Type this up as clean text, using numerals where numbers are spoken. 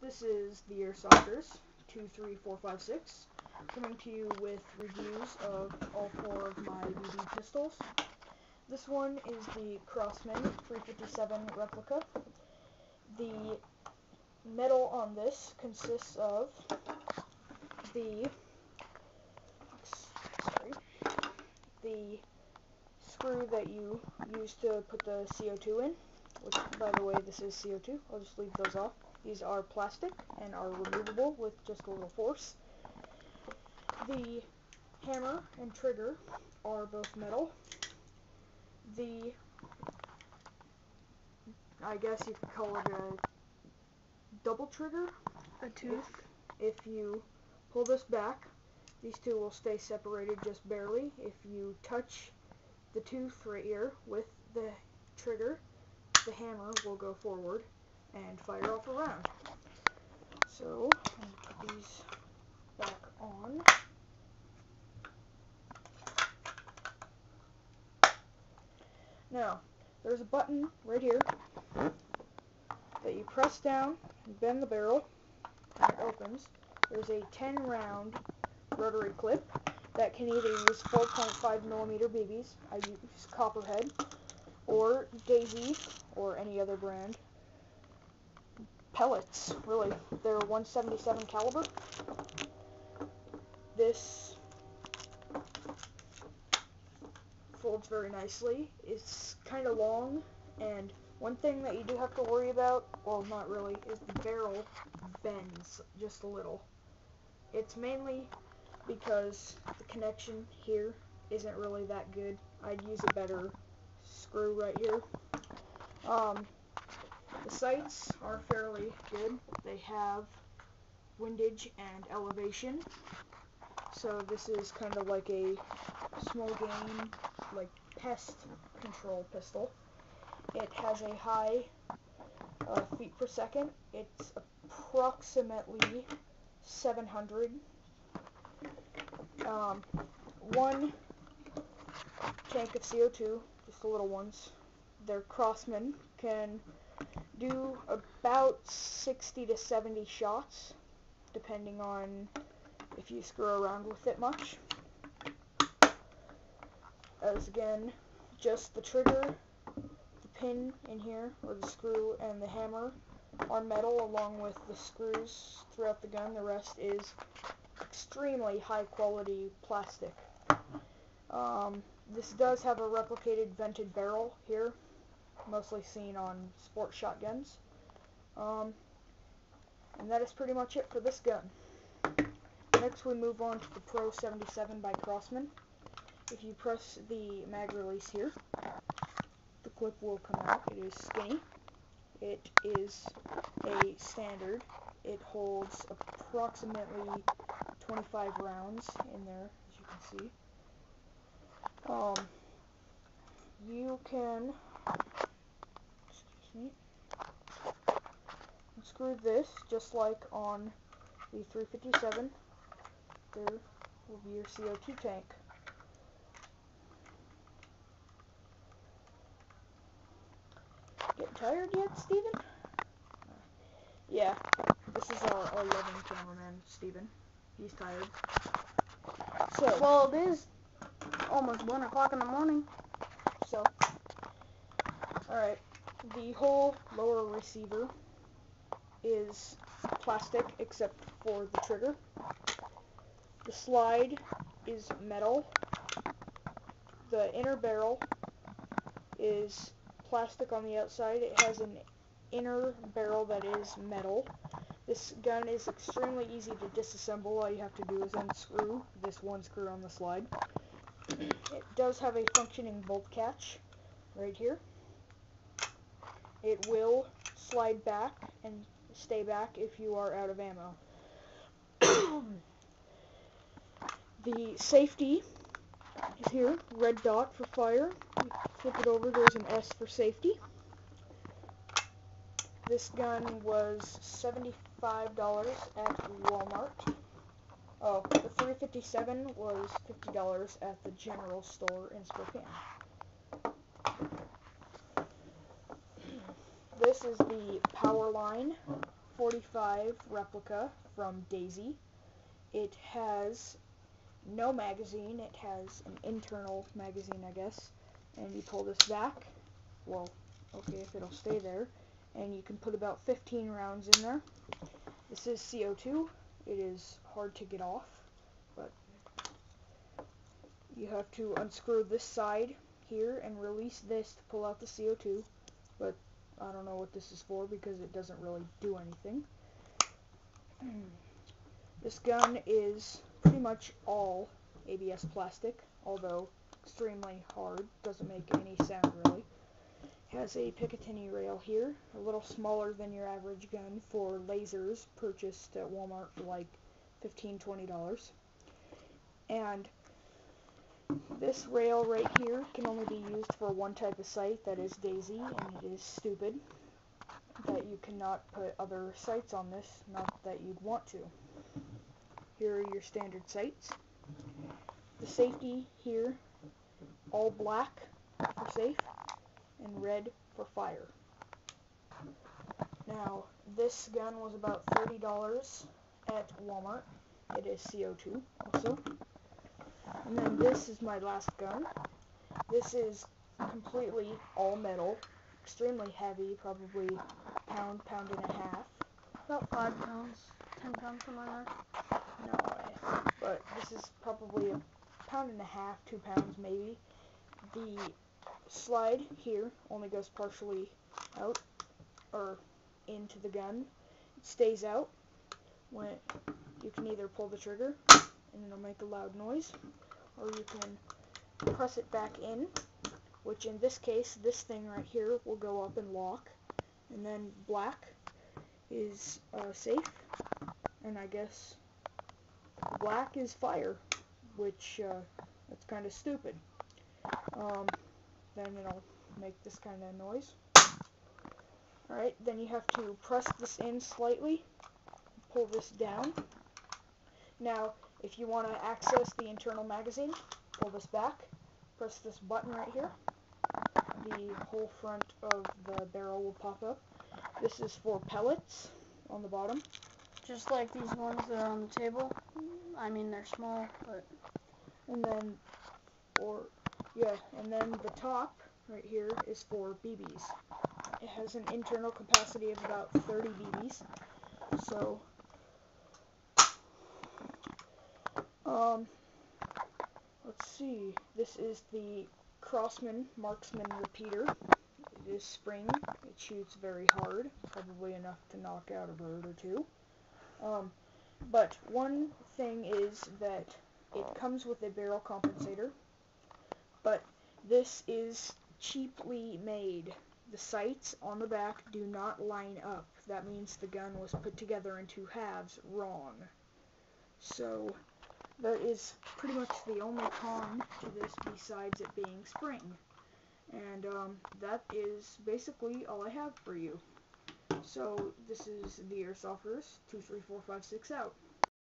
This is the Airsofters 23456, coming to you with reviews of all four of my BB pistols. This one is the Crosman 357 replica. The metal on this consists of the screw that you use to put the CO2 in, which, by the way, this is CO2. I'll just leave those off. These are plastic and are removable with just a little force. The hammer and trigger are both metal. I guess you could call it a double trigger. A tooth. If you pull this back, these two will stay separated just barely. If you touch the tooth right here with the trigger, the hammer will go forward and fire off a round. So, I'm going to put these back on. Now, there's a button right here that you press down and bend the barrel, and it opens. There's a 10-round rotary clip that can either use 4.5mm BBs, I use Copperhead, or Daisy, or any other brand. Pellets, really. They're 177 caliber. This folds very nicely. It's kind of long, and one thing that you do have to worry about, well, not really, is the barrel bends just a little. It's mainly because the connection here isn't really that good. I'd use a better screw right here. The sights are fairly good. They have windage and elevation. So this is kind of like a small game, like pest control pistol. It has a high feet per second. It's approximately 700. One tank of CO2, just the little ones. Their Crosman can do about 60 to 70 shots, depending on if you screw around with it much. As again, just the trigger, the pin in here, or the screw, and the hammer are metal, along with the screws throughout the gun. The rest is extremely high quality plastic. This does have a replicated vented barrel here, mostly seen on sport shotguns. And that is pretty much it for this gun. Next we move on to the Pro 77 by Crosman. If you press the mag release here, the clip will come out. It is skinny. It is a standard. It holds approximately 25 rounds in there, as you can see. You can unscrew this just like on the 357. There will be your CO2 tank. Getting tired yet, Steven? Yeah, this is our 11 cameraman, Steven. He's tired. So, Well, it is almost 1 o'clock in the morning. So, alright, the whole lower receiver is plastic except for the trigger. The slide is metal. The inner barrel is plastic on the outside. It has an inner barrel that is metal. This gun is extremely easy to disassemble. All you have to do is unscrew this one screw on the slide. It does have a functioning bolt catch right here. It will slide back and stay back if you are out of ammo. The safety is here, red dot for fire. You flip it over, there's an S for safety. This gun was $75 at Walmart. Oh, the 357 was $50 at the general store in Spokane. This is the power line .45 replica from Daisy. It has no magazine. It has an internal magazine, I guess. And you pull this back. Well, okay, if it'll stay there. And you can put about 15 rounds in there. This is CO2. It is hard to get off, but you have to unscrew this side here and release this to pull out the CO2, but I don't know what this is for because it doesn't really do anything. This gun is pretty much all ABS plastic, although extremely hard, doesn't make any sound really. It has a Picatinny rail here, a little smaller than your average gun for lasers purchased at Walmart for like $15–20. And this rail right here can only be used for one type of sight, that is Daisy, and it is stupid that you cannot put other sights on this, not that you'd want to. Here are your standard sights. The safety here, all black for safe, and red for fire. Now, this gun was about $30 at Walmart. It is CO2 also. And then this is my last gun. This is completely all metal, extremely heavy, probably pound and a half. About 5 pounds, 10 pounds, somewhere there. No, but this is probably a pound and a half, 2 pounds maybe. The slide here only goes partially out, or into the gun. It stays out when you can either pull the trigger and it'll make a loud noise, or you can press it back in, which in this case, this thing right here will go up and lock, and then black is safe, and I guess black is fire, which that's kind of stupid. Then it'll make this kind of noise. Alright, then you have to press this in slightly, pull this down. Now, if you want to access the internal magazine, pull this back, press this button right here. The whole front of the barrel will pop up. This is for pellets on the bottom. Just like these ones that are on the table. I mean, they're small, but... And then, and then the top right here is for BBs. It has an internal capacity of about 30 BBs. So, let's see. This is the Crossman Marksman Repeater. It is spring. It shoots very hard, probably enough to knock out a bird or two. But one thing is that it comes with a barrel compensator, but this is cheaply made. The sights on the back do not line up. That means the gun was put together in two halves wrong. So that is pretty much the only con to this besides it being spring. And that is basically all I have for you. So this is the Airsofters 23456 out.